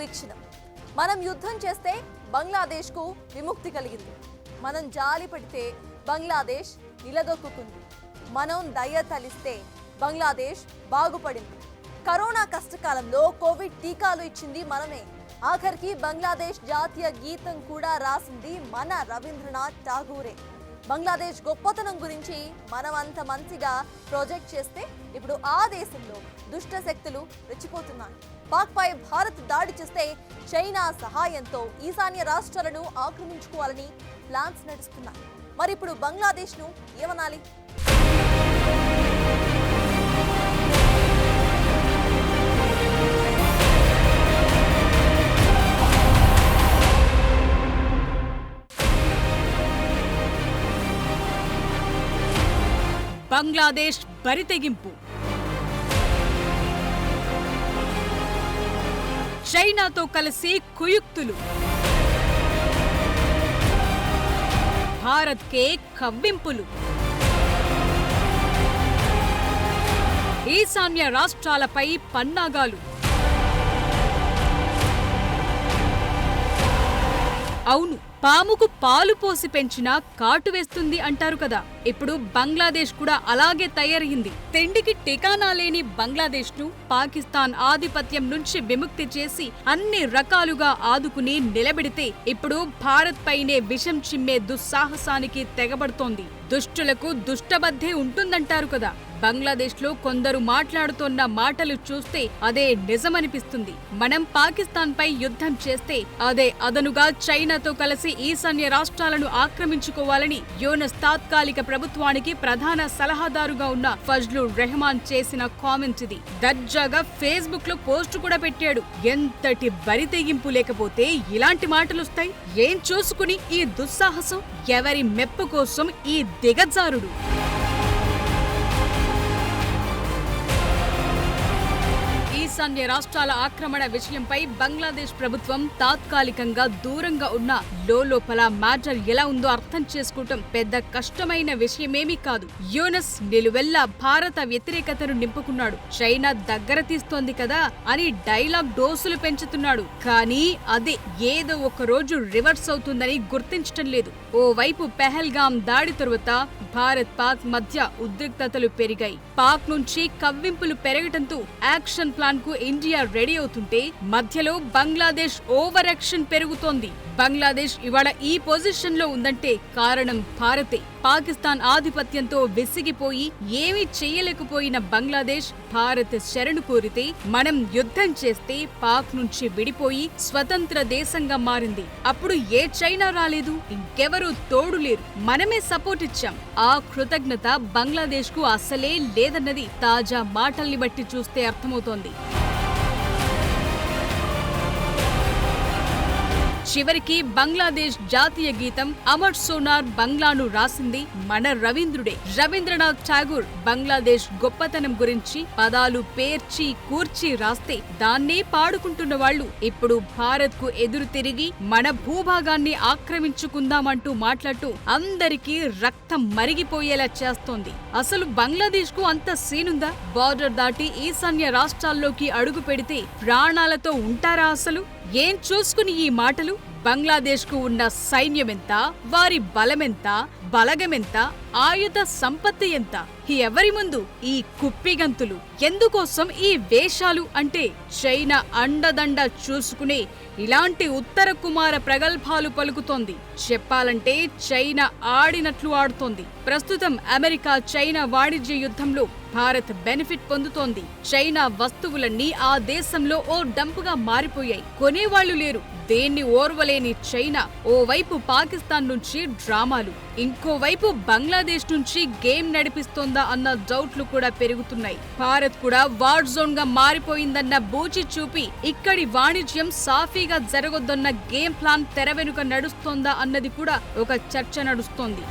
సుభిక్షితం. మనం యుద్ధం చేస్తే బంగ్లాదేశ్కు విముక్తి కలిగింది. మనం జాలి పడితే బంగ్లాదేశ్ నిలదొక్కుంది. మనం దయ తలిస్తే బంగ్లాదేశ్ బాగుపడింది. కరోనా కష్టకాలంలో కోవిడ్ టీకాలు ఇచ్చింది మనమే. ఆఖరికి బంగ్లాదేశ్ జాతీయ గీతం కూడా రాసింది మన రవీంద్రనాథ్ ఠాగూరే. బంగ్లాదేశ్ గొప్పతనం గురించి మనం అంత మంచిగా ప్రాజెక్ట్ చేస్తే ఇప్పుడు ఆ దేశంలో దుష్ట శక్తులు రెచ్చిపోతున్నాయి. పాక్పై భారత్ దాడి చేస్తే చైనా సహాయంతో ఈశాన్య రాష్ట్రాలను ఆక్రమించుకోవాలని ప్లాన్స్ నడుస్తున్నాయి. మరి ఇప్పుడు బంగ్లాదేశ్ను ఏమనాలి? బంగ్లాదేశ్ బరితెగింపు. చైనాతో కలిసి కుయుక్తులు. భారత్కే కవ్వింపులు. ఈశాన్య రాష్ట్రాలపై పన్నాగాలు. అవును, పాముకు పాలు పోసి పెంచినా కాటు వేస్తుంది అంటారు కదా. ఇప్పుడు బంగ్లాదేశ్ కూడా అలాగే తయారైంది. తిండికి ఠికానా లేని బంగ్లాదేశ్ ను పాకిస్తాన్ ఆధిపత్యం నుంచి విముక్తి చేసి అన్ని రకాలుగా ఆదుకుని నిలబెడితే ఇప్పుడు భారత్ పైనే విషం చిమ్మే దుస్సాహసానికి తెగబడుతోంది. దుష్టులకు దుష్టబద్ధే ఉంటుందంటారు కదా. బంగ్లాదేశ్ లో కొందరు మాట్లాడుతున్న మాటలు చూస్తే అదే నిజమనిపిస్తుంది. మనం పాకిస్తాన్ పై యుద్ధం చేస్తే అదే అదనుగా చైనాతో కలిసి ఈశాన్య రాష్ట్రాలను ఆక్రమించుకోవాలని యూనస్ తాత్కాలిక ప్రభుత్వానికి ప్రధాన సలహాదారుగా ఉన్న ఫజ్లుర్ రెహమాన్ చేసిన కామెంట్ ఇది. దర్జాగా ఫేస్బుక్ లో పోస్ట్ కూడా పెట్టాడు. ఎంతటి బరితెగింపు లేకపోతే ఇలాంటి మాటలొస్తాయి? ఏం చూసుకుని ఈ దుస్సాహసం? ఎవరి మెప్పు కోసం ఈ దిగజారుడు? ఈశాన్య రాష్ట్రాల ఆక్రమణ విషయంపై బంగ్లాదేశ్ ప్రభుత్వం తాత్కాలికంగా దూరంగా ఉన్న లోపల మ్యాటర్ ఎలా ఉందో అర్థం చేసుకోవటం పెద్ద కష్టమైన విషయమేమీ కాదు. యూనస్ నిలువెల్లా భారత వ్యతిరేకతను నింపుకున్నాడు. చైనా దగ్గర తీస్తోంది కదా అని డైలాగ్ డోసులు పెంచుతున్నాడు. కానీ అదే ఏదో ఒక రోజు రివర్స్ అవుతుందని గుర్తించటం లేదు. ఓవైపు పెహల్గాం దాడి తరువాత భారత్ పాక్ మధ్య ఉద్రిక్తతలు పెరిగాయి. పాక్ నుంచి కవ్వింపులు పెరగటంతో యాక్షన్ ప్లాన్ కు ఇండియా రెడీ అవుతుంటే మధ్యలో బంగ్లాదేశ్ ఓవర్ యాక్షన్ పెరుగుతోంది. బంగ్లాదేశ్ ఇవాళ ఈ పొజిషన్ లో ఉందంటే కారణం భారతే. పాకిస్తాన్ ఆధిపత్యంతో విసిగిపోయి ఏమీ చెయ్యలేకపోయిన బంగ్లాదేశ్ భారత్ శరణు కోరితే మనం యుద్ధం చేస్తే పాక్ నుంచి విడిపోయి స్వతంత్ర దేశంగా మారింది. అప్పుడు ఏ చైనా రాలేదు, ఇంకెవరూ తోడు లేరు. మనమే సపోర్ట్ ఇచ్చాం. ఆ కృతజ్ఞత బంగ్లాదేశ్ కు అసలే లేదన్నది తాజా మాటల్ని బట్టి చూస్తే అర్థమవుతోంది. చివరికి బంగ్లాదేశ్ జాతీయ గీతం అమర్ సోనార్ బంగ్లాను రాసింది మన రవీంద్రుడే. రవీంద్రనాథ్ ఠాగూర్ బంగ్లాదేశ్ గొప్పతనం గురించి పదాలు పేర్చి కూర్చి రాస్తే దాన్నే పాడుకుంటున్న వాళ్లు ఇప్పుడు భారత్ కు ఎదురు తిరిగి మన భూభాగాన్ని ఆక్రమించుకుందామంటూ మాట్లాడుతూ అందరికీ రక్తం మరిగిపోయేలా చేస్తోంది. అసలు బంగ్లాదేశ్ కు అంత సీనుందా? బార్డర్ దాటి ఈశాన్య రాష్ట్రాల్లోకి అడుగు పెడితే ప్రాణాలతో ఉంటారా? అసలు ఏం చూసుకుని ఈ మాటలు? బంగ్లాదేశ్ కు ఉన్న సైన్యమెంత, వారి బలమెంత, బలగమెంత, ఆయుధ సంపత్తి ఎంత? ఎవరి ముందు ఈ కుప్పిగంతులు? ఎందుకోసం ఈ వేషాలు అంటే చైనా అండదండ చూసుకునే ఇలాంటి ఉత్తర కుమార ప్రగల్భాలు పలుకుతోంది. చెప్పాలంటే చైనా ఆడినట్లు ఆడుతోంది. ప్రస్తుతం అమెరికా చైనా వాణిజ్య యుద్ధంలో భారత్ బెనిఫిట్ పొందుతోంది. చైనా వస్తువులన్నీ ఆ దేశంలో ఓ డంపుగా మారిపోయాయి. కొనేవాళ్లు లేరు. దేన్ని ఓర్వలేని చైనా ఓవైపు పాకిస్తాన్ నుంచి డ్రామాలు, ఇంకోవైపు బంగ్లాదేశ్ నుంచి గేమ్ నడిపిస్తోందా అన్న డౌట్లు కూడా పెరుగుతున్నాయి. భారత్ కూడా వార్ జోన్ గా మారిపోయిందన్న బూచి చూపి ఇక్కడి వాణిజ్యం సాఫీగా జరగొద్దన్న గేమ్ ప్లాన్ తెర వెనుక నడుస్తోందా అన్నది కూడా ఒక చర్చ నడుస్తోంది.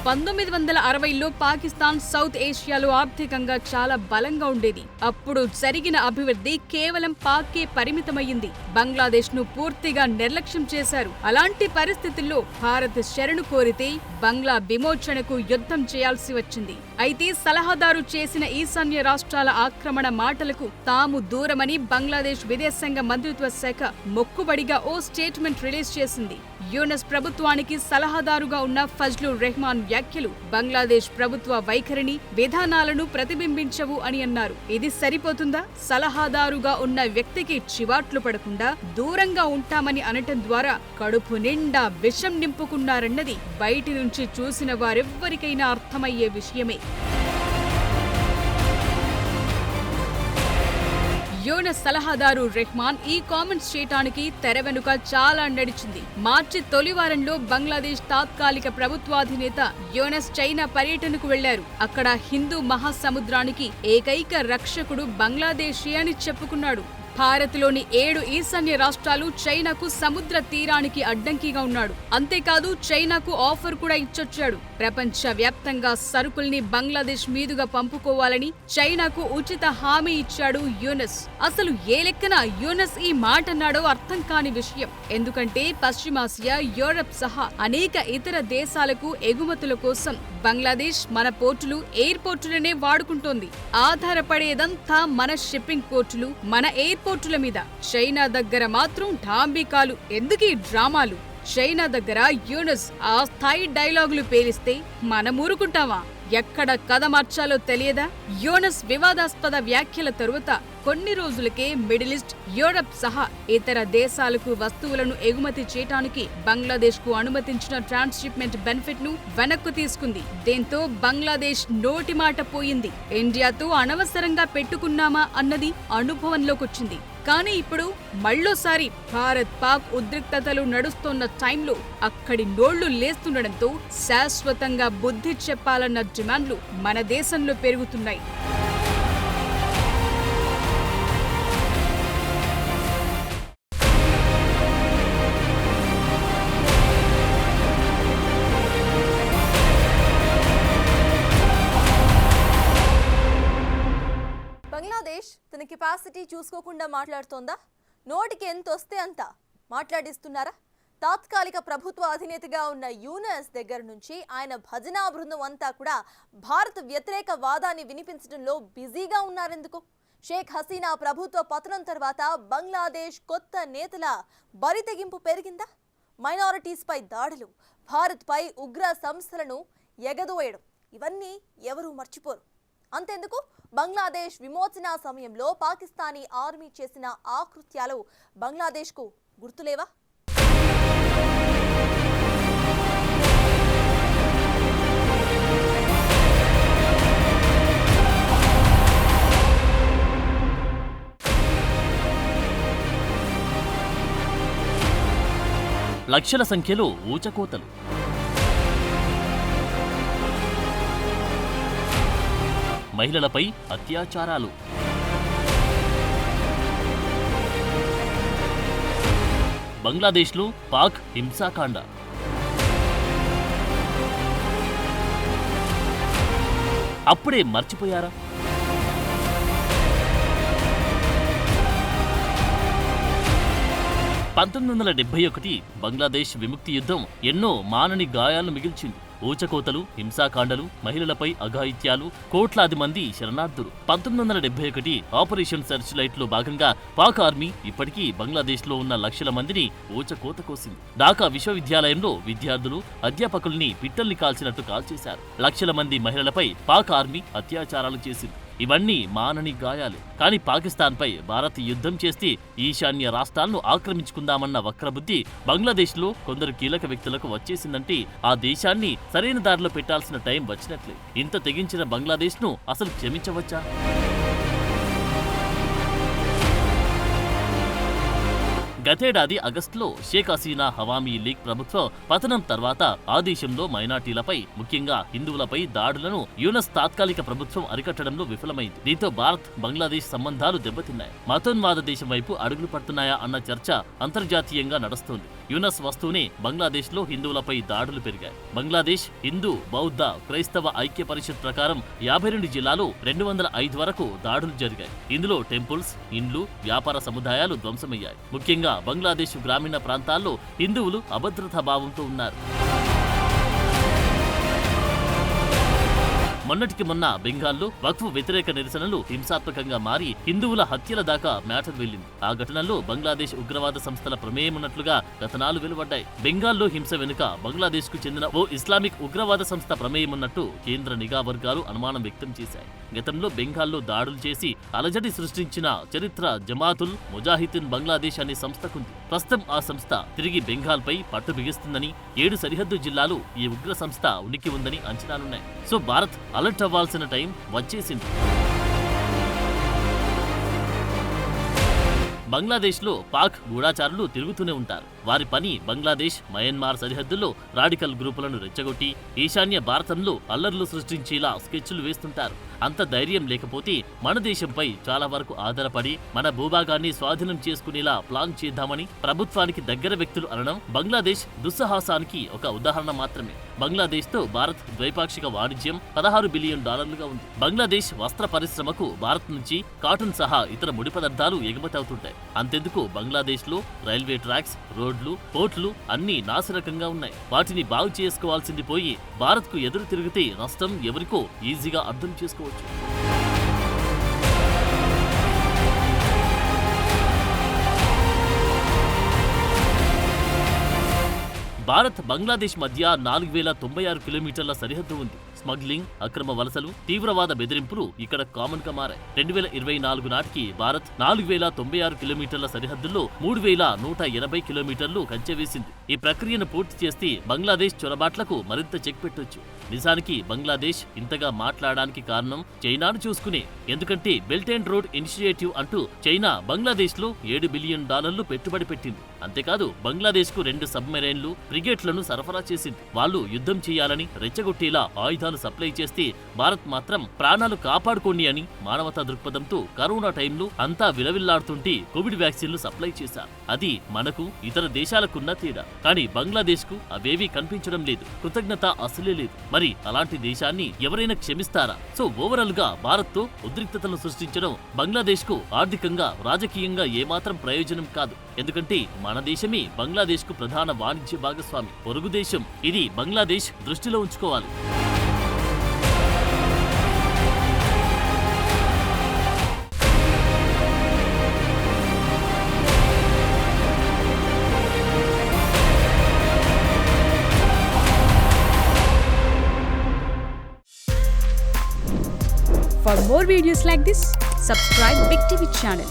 1960లో పాకిస్తాన్ సౌత్ ఏషియాలో ఆర్థికంగా చాలా బలంగా ఉండేది. అప్పుడు జరిగిన అభివృద్ధి కేవలం పాక్కే పరిమితమయ్యింది. బంగ్లాదేశ్ ను పూర్తిగా నిర్లక్ష్యం చేశారు. అలాంటి పరిస్థితుల్లో భారత్ శరణు కోరితే బంగ్లా విమోచనకు యుద్ధం చేయాల్సి వచ్చింది. అయితే సలహాదారు చేసిన ఈశాన్య రాష్ట్రాల ఆక్రమణ మాటలకు తాము దూరమని బంగ్లాదేశ్ విదేశాంగ మంత్రిత్వ శాఖ మొక్కుబడిగా ఓ స్టేట్మెంట్ రిలీజ్ చేసింది. యూనస్ ప్రభుత్వానికి సలహాదారుగా ఉన్న ఫజ్లుర్ రెహమాన్ వ్యాఖ్యలు బంగ్లాదేశ్ ప్రభుత్వ వైఖరిని, విధానాలను ప్రతిబింబించవు అని అన్నారు. ఇది సరిపోతుందా? సలహాదారుగా ఉన్న వ్యక్తికి చివాట్లు పడకుండా దూరంగా ఉంటామని అనటం ద్వారా కడుపు నిండా విషం నింపుకున్నారన్నది బయటి నుంచి చూసిన వారెవ్వరికైనా అర్థమయ్యే విషయమే. యూనస్ సలహాదారు రెహమాన్ ఈ కామెంట్స్ చేయటానికి తెర వెనుక చాలా నడిచింది. మార్చి తొలి వారంలో బంగ్లాదేశ్ తాత్కాలిక ప్రభుత్వాధినేత యూనస్ చైనా పర్యటనకు వెళ్లారు. అక్కడ హిందూ మహాసముద్రానికి ఏకైక రక్షకుడు బంగ్లాదేశీ అని చెప్పుకున్నాడు. భారత్లోని 7 ఈశాన్య రాష్ట్రాలు చైనాకు సముద్ర తీరానికి అడ్డంకిగా ఉన్నాడు. అంతేకాదు చైనాకు ఆఫర్ కూడా ఇచ్చొచ్చాడు. ప్రపంచ వ్యాప్తంగా సరుకుల్ని బంగ్లాదేశ్ మీదుగా పంపుకోవాలని చైనాకు ఉచిత హామీ ఇచ్చాడు యూనస్. అసలు ఏ లెక్కన యూనస్ ఈ మాట అన్నాడో అర్థం కాని విషయం. ఎందుకంటే పశ్చిమాసియా, యూరప్ సహా అనేక ఇతర దేశాలకు ఎగుమతుల కోసం బంగ్లాదేశ్ మన పోర్టులు, ఎయిర్పోర్టులనే వాడుకుంటోంది. ఆధారపడేదంతా మన షిప్పింగ్ పోర్టులు, మన ఎయిర్పోర్టుల మీద. చైనా దగ్గర మాత్రం ఢాంబికాలు. ఎందుకీ డ్రామాలు? చైనా దగ్గర యూనస్ ఆ స్థాయి డైలాగులు పేలిస్తే మనం ఊరుకుంటావా? ఎక్కడ కథ మార్చాలో తెలియదా? యూనస్ వివాదాస్పద వ్యాఖ్యల తరువాత కొన్ని రోజులకే మిడిల్ ఈస్ట్, యూరప్ సహా ఇతర దేశాలకు వస్తువులను ఎగుమతి చేయడానికి బంగ్లాదేశ్ కు అనుమతించిన ట్రాన్స్షిప్మెంట్ బెనిఫిట్ ను వెనక్కు తీసుకుంది. దీంతో బంగ్లాదేశ్ నోటి మాట పోయింది. ఇండియాతో అనవసరంగా పెట్టుకున్నామా అన్నది అనుభవంలోకొచ్చింది. కానీ ఇప్పుడు మళ్ళోసారి భారత్ పాక్ ఉద్రిక్తతలు నడుస్తోన్న టైంలో అక్కడి నోళ్లు లేస్తుండడంతో శాశ్వతంగా బుద్ధి చెప్పాలన్న డిమాండ్లు మన దేశంలో పెరుగుతున్నాయి. బంగ్లాదేశ్ తన కెపాసిటీ చూసుకోకుండా మాట్లాడుతోందా? నోటికి ఎంత వస్తే అంత మాట్లాడిస్తున్నారా? తాత్కాలిక ప్రభుత్వ అధినేతగా ఉన్న యూనస్ దగ్గర నుంచి ఆయన భజనా బృందం అంతా కూడా భారత్ వ్యతిరేక వాదాన్ని వినిపించడంలో బిజీగా ఉన్నారెందుకు? షేక్ హసీనా ప్రభుత్వ పతనం తర్వాత బంగ్లాదేశ్ కొత్త నేతల బరితెగింపు పెరిగిందా? మైనారిటీస్ పై దాడులు, భారత్ పై ఉగ్ర సంస్థలను ఎగదోయడం, ఇవన్నీ ఎవరూ మర్చిపోరు. అంతెందుకు, బంగ్లాదేశ్ విమోచన సమయంలో పాకిస్తానీ ఆర్మీ చేసిన ఆకృత్యాలు బంగ్లాదేశ్కు గుర్తులేవా? లక్షల సంఖ్యలో ఊచకోతలు, మహిళలపై అత్యాచారాలు, బంగ్లాదేశ్లో పాక్ హింసాకాండ, అప్పుడే మర్చిపోయారా? (1971) బంగ్లాదేశ్ విముక్తి యుద్ధం ఎన్నో మానని గాయాలను మిగిల్చింది. ఊచకోతలు, హింసాకాండలు, మహిళలపై అఘాయిత్యాలు, కోట్లాది మంది శరణార్థులు. 1971 ఆపరేషన్ సెర్చ్ లైట్ లో భాగంగా పాక్ ఆర్మీ ఇప్పటికీ బంగ్లాదేశ్లో ఉన్న లక్షల మందిని ఊచకోత కోసింది. ఢాకా విశ్వవిద్యాలయంలో విద్యార్థులు, అధ్యాపకుల్ని పిట్టల్ని కాల్చినట్టు కాల్చేశారు. లక్షల మంది మహిళలపై పాక్ ఆర్మీ అత్యాచారాలు చేసింది. ఇవన్నీ మానని గాయాలు. కానీ పాకిస్తాన్పై భారత్ యుద్ధం చేస్తే ఈశాన్య రాష్ట్రాలను ఆక్రమించుకుందామన్న వక్రబుద్ధి బంగ్లాదేశ్లో కొందరు కీలక వ్యక్తులకు వచ్చేసిందంటే ఆ దేశాన్ని సరైన దారిలో పెట్టాల్సిన టైం వచ్చినట్లే. ఇంత తెగించిన బంగ్లాదేశ్ను అసలు క్షమించవచ్చా? గతేడాది ఆగస్టులో షేక్ హసీనా హవామీ లీగ్ ప్రభుత్వం పతనం తర్వాత ఆ దేశంలో మైనార్టీలపై, ముఖ్యంగా హిందువులపై దాడులను యూనస్ తాత్కాలిక ప్రభుత్వం అరికట్టడంలో విఫలమైంది. దీంతో భారత్ బంగ్లాదేశ్ సంబంధాలు దెబ్బతిన్నాయి. మతోన్మాద దేశం వైపు అడుగులు పడుతున్నాయా అన్న చర్చ అంతర్జాతీయంగా నడుస్తోంది. యునస్ వస్తూనే బంగ్లాదేశ్లో హిందువులపై దాడులు పెరిగాయి. బంగ్లాదేశ్ హిందూ, బౌద్ధ, క్రైస్తవ ఐక్య పరిషత్ ప్రకారం 52 జిల్లాలో 205 వరకు దాడులు జరిగాయి. ఇందులో టెంపుల్స్, ఇండ్లు, వ్యాపార సముదాయాలు ధ్వంసమయ్యాయి. ముఖ్యంగా బంగ్లాదేశ్ గ్రామీణ ప్రాంతాల్లో హిందువులు అభద్రతా భావంతో ఉన్నారు. మొన్నటికి మొన్న బెంగాల్లో వక్ఫ్ వ్యతిరేక నిరసనలు హింసాత్మకంగా మారి హిందువుల హత్యల దాకా మ్యాటర్ వెళ్లింది. ఆ ఘటనలో బంగ్లాదేశ్ ఉగ్రవాద సంస్థల ప్రమేయమున్నట్లుగా కథనాలు వెలువడ్డాయి. బెంగాల్లో హింస వెనుక బంగ్లాదేశ్ కు చెందిన ఓ ఇస్లామిక్ ఉగ్రవాద సంస్థ ప్రమేయమున్నట్టు కేంద్ర నిఘా వర్గాలు అనుమానం వ్యక్తం చేశాయి. గతంలో బెంగాల్లో దాడులు చేసి అలజడి సృష్టించిన చరిత్ర జమాతుల్ ముజాహిదీన్ బంగ్లాదేశ్ అనే సంస్థకుంది. ప్రస్తుతం ఆ సంస్థ తిరిగి బెంగాల్పై పట్టు బిగిస్తుందని, 7 సరిహద్దు జిల్లాలు ఈ ఉగ్ర సంస్థ ఉనికి ఉందని అంచనాలున్నాయి. సో భారత్ అలర్ట్ అవ్వాల్సిన టైం వచ్చేసింది. బంగ్లాదేశ్లో పాక్ గూఢాచారులు తిరుగుతూనే ఉంటారు. వారి పని బంగ్లాదేశ్, మయన్మార్ సరిహద్దుల్లో రాడికల్ గ్రూపులను రెచ్చగొట్టి ఈశాన్య భారతంలో అల్లర్లు సృష్టించేలా స్కెచ్లు వేస్తుంటారు. అంత ధైర్యం లేకపోతే మన దేశంపై చాలా వరకు ఆధారపడి మన భూభాగాన్ని స్వాధీనం చేసుకునేలా ప్లాన్ చేద్దామని ప్రభుత్వానికి దగ్గర వ్యక్తులు అనడం బంగ్లాదేశ్ దుస్సాహసానికి ఒక ఉదాహరణ మాత్రమే. బంగ్లాదేశ్తో భారత్ ద్వైపాక్షిక వాణిజ్యం $16 బిలియన్ ఉంది. బంగ్లాదేశ్ వస్త్ర పరిశ్రమకు భారత్ నుంచి కాటన్ సహా ఇతర ముడి పదార్థాలు ఎగుమతి అవుతుంటాయి. అంతెందుకు బంగ్లాదేశ్లో రైల్వే ట్రాక్స్, రోడ్లు, పోర్ట్లు అన్నీ నాసిరకంగా ఉన్నాయి. వాటిని బాగు చేసుకోవాల్సింది పోయి భారత్కు ఎదురు తిరిగితే నష్టం ఎవరికో ఈజీగా అర్థం చేసుకోవచ్చు. భారత్ బంగ్లాదేశ్ మధ్య 4096 కిలోమీటర్ల సరిహద్దు ఉంది. స్మగ్లింగ్, అక్రమ వలసలు, తీవ్రవాద బెదిరింపులు ఇక్కడ కామన్ గా మారాయి. 2024 నాటికి భారత్ 4096 కిలోమీటర్ల సరిహద్దుల్లో 3180 కిలోమీటర్లు కంచె వేసింది. ఈ ప్రక్రియను పూర్తి చేస్తే బంగ్లాదేశ్ చొరబాట్లకు మరింత చెక్ పెట్టొచ్చు. నిజానికి బంగ్లాదేశ్ ఇంతగా మాట్లాడడానికి కారణం చైనాను చూసుకునే. ఎందుకంటే బెల్ట్ అండ్ రోడ్ ఇనిషియేటివ్ అంటూ చైనా బంగ్లాదేశ్ లో $7 బిలియన్ పెట్టుబడి పెట్టింది. అంతేకాదు బంగ్లాదేశ్ కు 2 సబ్మెరైన్లు, ఫ్రిగేట్లను సరఫరా చేసింది. వాళ్ళు యుద్ధం చేయాలని రెచ్చగొట్టేలా ఆయుధాలు సప్లై చేస్తే భారత్ మాత్రం ప్రాణాలు కాపాడుకోండి అని మానవతా దృక్పథంతో కరోనా టైంలో అంతా విలవిల్లాడుతుంటే కోవిడ్ వ్యాక్సిన్లు సప్లై చేశారు. అది మనకు ఇతర దేశాలకున్న తేడా. కానీ బంగ్లాదేశ్ కు అవేవీ కనిపించడం లేదు. కృతజ్ఞత అసలే లేదు. మరి అలాంటి దేశాన్ని ఎవరైనా క్షమిస్తారా? సో ఓవరాల్ గా భారత్ తో ఉద్రిక్తతలు సృష్టించడం బంగ్లాదేశ్ కు ఆర్థికంగా, రాజకీయంగా ఏమాత్రం ప్రయోజనం కాదు. ఎందుకంటే మన దేశమే బంగ్లాదేశ్ కు ప్రధాన వాణిజ్య భాగస్వామి, పొరుగు దేశం. ఇది బంగ్లాదేశ్ దృష్టిలో ఉంచుకోవాలి. For more videos like this, subscribe Big TV channel.